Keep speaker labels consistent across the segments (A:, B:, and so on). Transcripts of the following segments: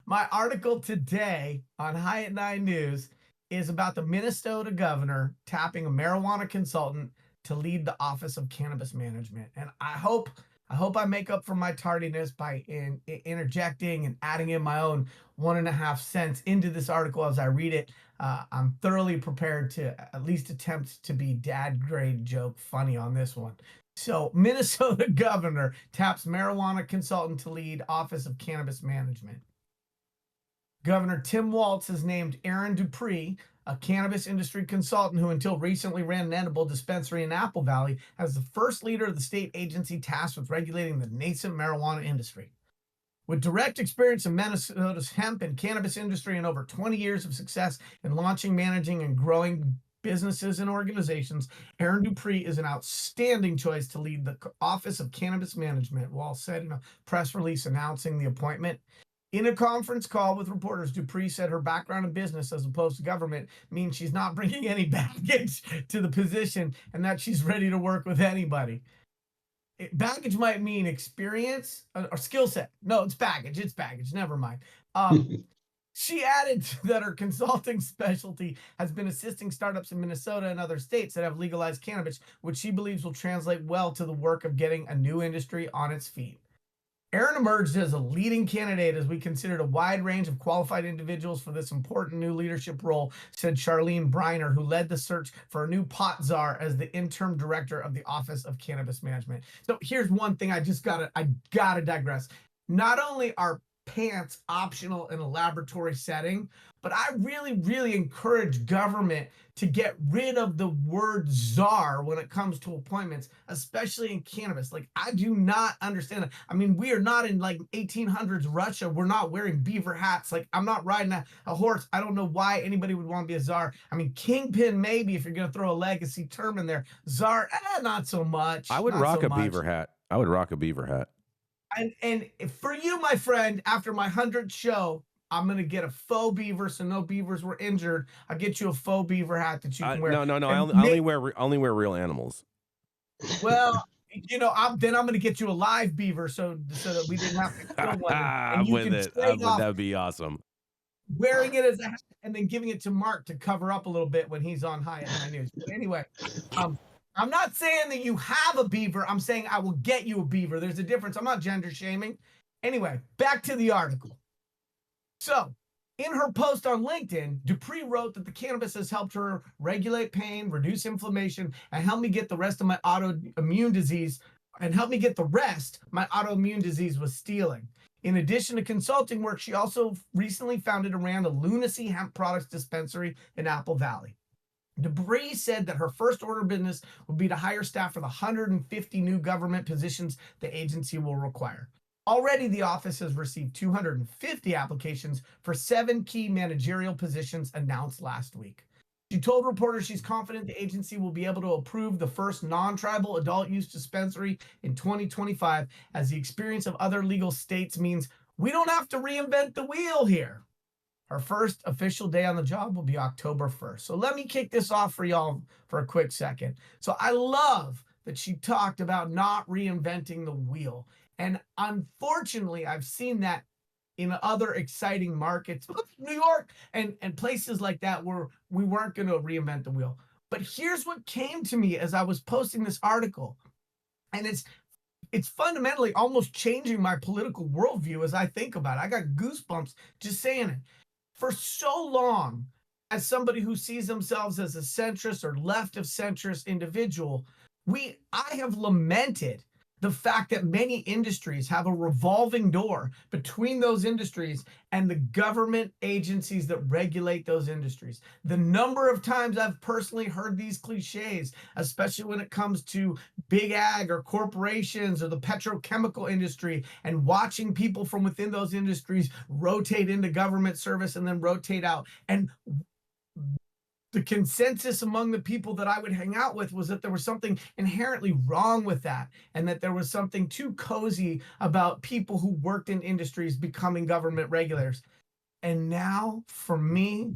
A: My article today on High at Nine News is about the Minnesota governor tapping a marijuana consultant to lead the Office of Cannabis Management. And I hope I make up for my tardiness by interjecting and adding in my own 1.5 cents into this article as I read it. I'm thoroughly prepared to at least attempt to be dad grade joke funny on this one. So, Minnesota governor taps marijuana consultant to lead Office of Cannabis Management. Governor Tim Walz has named Aaron Dupree, a cannabis industry consultant who until recently ran an edible dispensary in Apple Valley, as the first leader of the state agency tasked with regulating the nascent marijuana industry. With direct experience in Minnesota's hemp and cannabis industry and over 20 years of success in launching, managing, and growing businesses and organizations, Aaron Dupree is an outstanding choice to lead the Office of Cannabis Management, Walz said in a press release announcing the appointment. In a conference call with reporters, Dupree said her background in business as opposed to government means she's not bringing any baggage to the position and that she's ready to work with anybody. Baggage might mean experience or skill set. No, it's baggage. It's baggage. Never mind. She added that her consulting specialty has been assisting startups in Minnesota and other states that have legalized cannabis, which she believes will translate well to the work of getting a new industry on its feet. Aaron emerged as a leading candidate as we considered a wide range of qualified individuals for this important new leadership role, said Charlene Briner, who led the search for a new pot czar as the interim director of the Office of Cannabis Management. So here's one thing I gotta digress. Not only are pants optional in a laboratory setting, but I really encourage government to get rid of the word czar when it comes to appointments, especially in cannabis. Like, I do not understand it. I mean, we are not in like 1800s Russia. We're not wearing beaver hats. Like, I'm not riding a horse. I don't know why anybody would want to be a czar. I mean, kingpin maybe if you're going to throw a legacy term in there. Czar, not so much.
B: I would
A: not
B: rock
A: so
B: a
A: much.
B: beaver hat. I would rock a beaver hat.
A: And for you, my friend, after my 100th show, I'm gonna get a faux beaver, so no beavers were injured. I'll get you a faux beaver hat that you can wear.
B: No. I
A: And
B: only wear real animals.
A: well, I'm gonna get you a live beaver, so that we didn't have to kill one, and
B: I'm
A: you
B: with
A: can
B: it.
A: trade off
B: That'd be awesome.
A: wearing it as a hat and then giving it to Mark to cover up a little bit when he's on High at Nine News. But anyway, I'm not saying that you have a beaver. I'm saying I will get you a beaver. There's a difference. I'm not gender shaming. Anyway, back to the article. So, in her post on LinkedIn, Dupree wrote that the cannabis has helped her regulate pain, reduce inflammation, and help me get the rest of my autoimmune disease, and help me get the rest my autoimmune disease was stealing. In addition to consulting work, she also recently founded and ran the Lunacy Hemp Products Dispensary in Apple Valley. Dupree said that her first order of business would be to hire staff for the 150 new government positions the agency will require. Already, the office has received 250 applications for 7 key managerial positions announced last week. She told reporters she's confident the agency will be able to approve the first non-tribal adult use dispensary in 2025, as the experience of other legal states means we don't have to reinvent the wheel here. Her first official day on the job will be October 1st. So let me kick this off for y'all for a quick second. So I love that she talked about not reinventing the wheel. And unfortunately, I've seen that in other exciting markets, New York and places like that where we weren't going to reinvent the wheel. But here's what came to me as I was posting this article. And it's fundamentally almost changing my political worldview as I think about it. I got goosebumps just saying it. For so long, as somebody who sees themselves as a centrist or left of centrist individual, I have lamented the fact that many industries have a revolving door between those industries and the government agencies that regulate those industries. The number of times I've personally heard these cliches, especially when it comes to big ag or corporations or the petrochemical industry, and watching people from within those industries rotate into government service and then rotate out. And the consensus among the people that I would hang out with was that there was something inherently wrong with that, and that there was something too cozy about people who worked in industries becoming government regulators. And now, for me,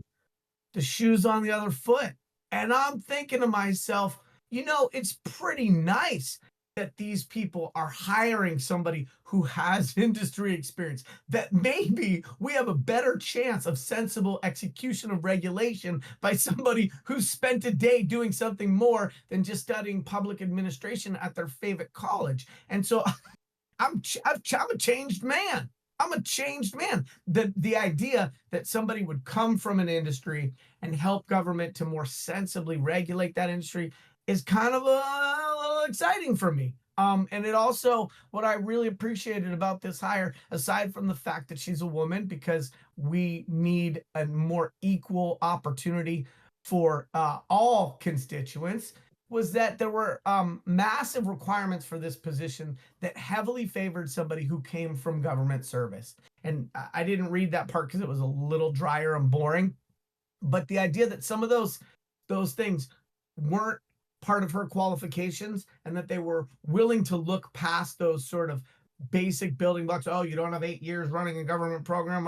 A: the shoe's on the other foot. And I'm thinking to myself, it's pretty nice that these people are hiring somebody who has industry experience, that maybe we have a better chance of sensible execution of regulation by somebody who's spent a day doing something more than just studying public administration at their favorite college. And so I'm a changed man. I'm a changed man. The idea that somebody would come from an industry and help government to more sensibly regulate that industry is kind of a little exciting for me. And it also, what I really appreciated about this hire, aside from the fact that she's a woman, because we need a more equal opportunity for all constituents, was that there were massive requirements for this position that heavily favored somebody who came from government service. And I didn't read that part because it was a little drier and boring. But the idea that some of those things weren't part of her qualifications, and that they were willing to look past those sort of basic building blocks. Oh, you don't have 8 years running a government program,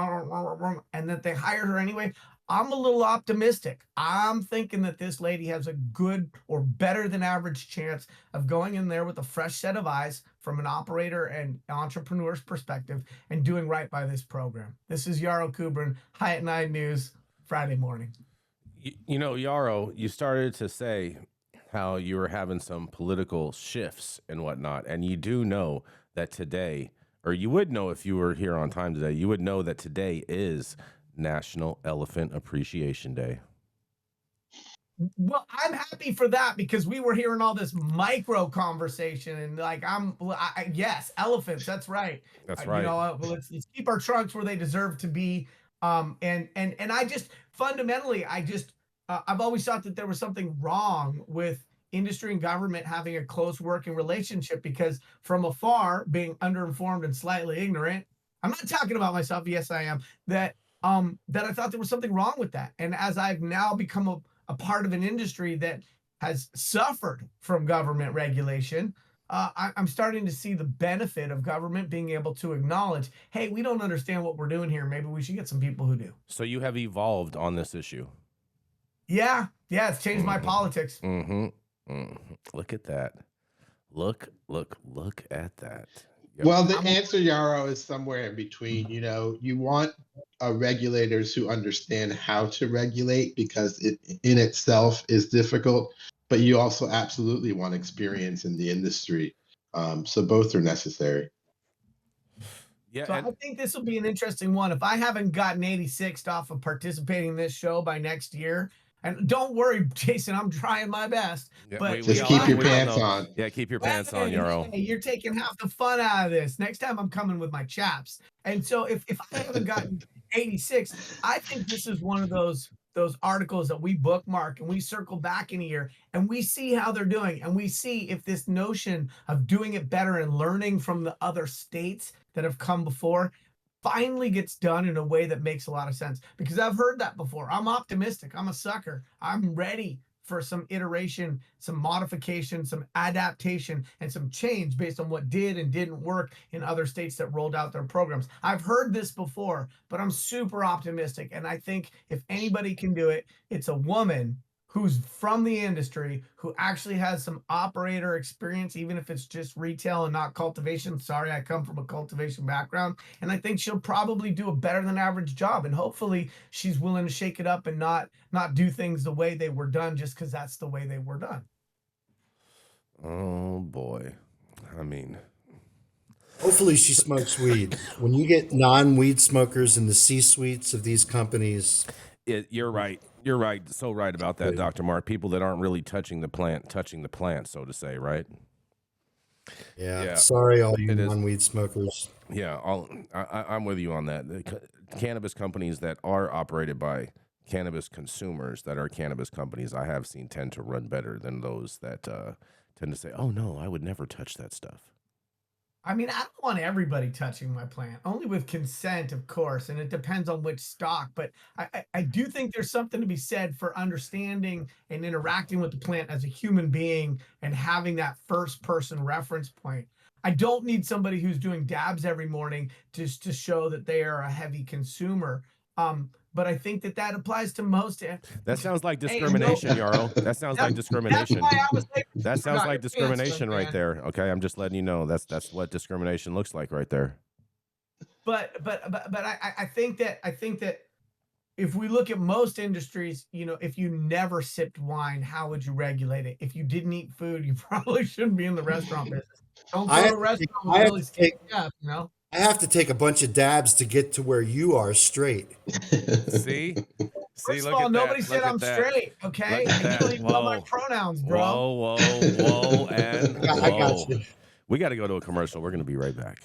A: and that they hired her anyway. I'm a little optimistic. I'm thinking that this lady has a good or better than average chance of going in there with a fresh set of eyes from an operator and entrepreneur's perspective and doing right by this program. This is Yarrow Kubrin, High at 9 News, Friday morning.
B: You know, Yarrow, you started to say how you were having some political shifts and whatnot, and you do know that today, or you would know if you were here on time today, you would know that today is National Elephant Appreciation Day.
A: Well, I'm happy for that because we were hearing all this micro conversation, and like yes, elephants. That's right.
B: That's
A: You
B: right.
A: know, let's keep our trunks where they deserve to be. And I just fundamentally, I've always thought that there was something wrong with industry and government having a close working relationship, because from afar, being underinformed and slightly ignorant, I'm not talking about myself. Yes, I am. That I thought there was something wrong with that. And as I've now become a part of an industry that has suffered from government regulation, I'm starting to see the benefit of government being able to acknowledge, hey, we don't understand what we're doing here. Maybe we should get some people who do.
B: So you have evolved on this issue.
A: Yeah, yeah, it's changed my politics.
B: Look at that. Look at that. Yep.
C: Well, the answer, Yarrow, is somewhere in between. You want regulators who understand how to regulate, because it in itself is difficult, but you also absolutely want experience in the industry. So both are necessary.
B: Yeah,
A: So I think this will be an interesting one. If I haven't gotten 86th off of participating in this show by next year, and don't worry, Jason, I'm trying my best.
B: yeah,
A: But
C: Just keep your pants on.
B: Yeah, keep your pants on, Yarrow.
A: Hey, you're taking half the fun out of this. Next time I'm coming with my chaps. And so if I haven't gotten 86, I think this is one of those articles that we bookmark and we circle back in a year and we see how they're doing, and we see if this notion of doing it better and learning from the other states that have come before finally gets done in a way that makes a lot of sense. Because I've heard that before. I'm optimistic. I'm a sucker. I'm ready for some iteration, some modification, some adaptation, and some change based on what did and didn't work in other states that rolled out their programs. I've heard this before, but I'm super optimistic. And I think if anybody can do it, it's a woman who's from the industry, who actually has some operator experience, even if it's just retail and not cultivation. Sorry, I come from a cultivation background. And I think she'll probably do a better than average job. And hopefully she's willing to shake it up and not do things the way they were done just because that's the way they were done.
B: Oh boy. I mean,
D: hopefully she smokes weed. When you get non-weed smokers in the C-suites of these companies,
B: you're right. You're right. So right about that, Dr. Mark. People that aren't really touching the plant, so to say, right?
D: Yeah. Sorry, all you
B: It is.
D: non-weed smokers.
B: Yeah, I'm with you on that. The cannabis companies that are operated by cannabis consumers, that are cannabis companies, I have seen tend to run better than those that tend to say, "Oh no, I would never touch that stuff."
A: I mean, I don't want everybody touching my plant, only with consent, of course, and it depends on which stock. But I do think there's something to be said for understanding and interacting with the plant as a human being and having that first person reference point. I don't need somebody who's doing dabs every morning just to show that they are a heavy consumer. But I think that applies to most.
B: That sounds like
A: Hey,
B: discrimination, Yarrow. That sounds like
A: that's
B: discrimination.
A: why I was like,
B: That sounds
A: forgot
B: like
A: your pants,
B: discrimination right
A: man.
B: there. Okay, I'm just letting you know that's what discrimination looks like right there.
A: But I think that if we look at most industries, you know, if you never sipped wine, how would you regulate it? If you didn't eat food, you probably shouldn't be in the restaurant business. Don't
D: I
A: go
D: have
A: to a
D: to
A: restaurant
D: take,
A: with
D: I have
A: really
D: to
A: skinny
D: take,
A: chef, you know.
D: I have to take a bunch of dabs to get to where you are straight.
B: See? See,
A: First of
B: look
A: all,
B: at
A: nobody
B: that.
A: said
B: Look
A: I'm
B: at that.
A: straight, okay?
B: Look at
A: You
B: that.
A: don't even know my
B: Whoa.
A: pronouns, bro.
B: Whoa, whoa, whoa, and
D: I got
B: whoa.
D: you.
B: We got to go to a commercial. We're going to be right back.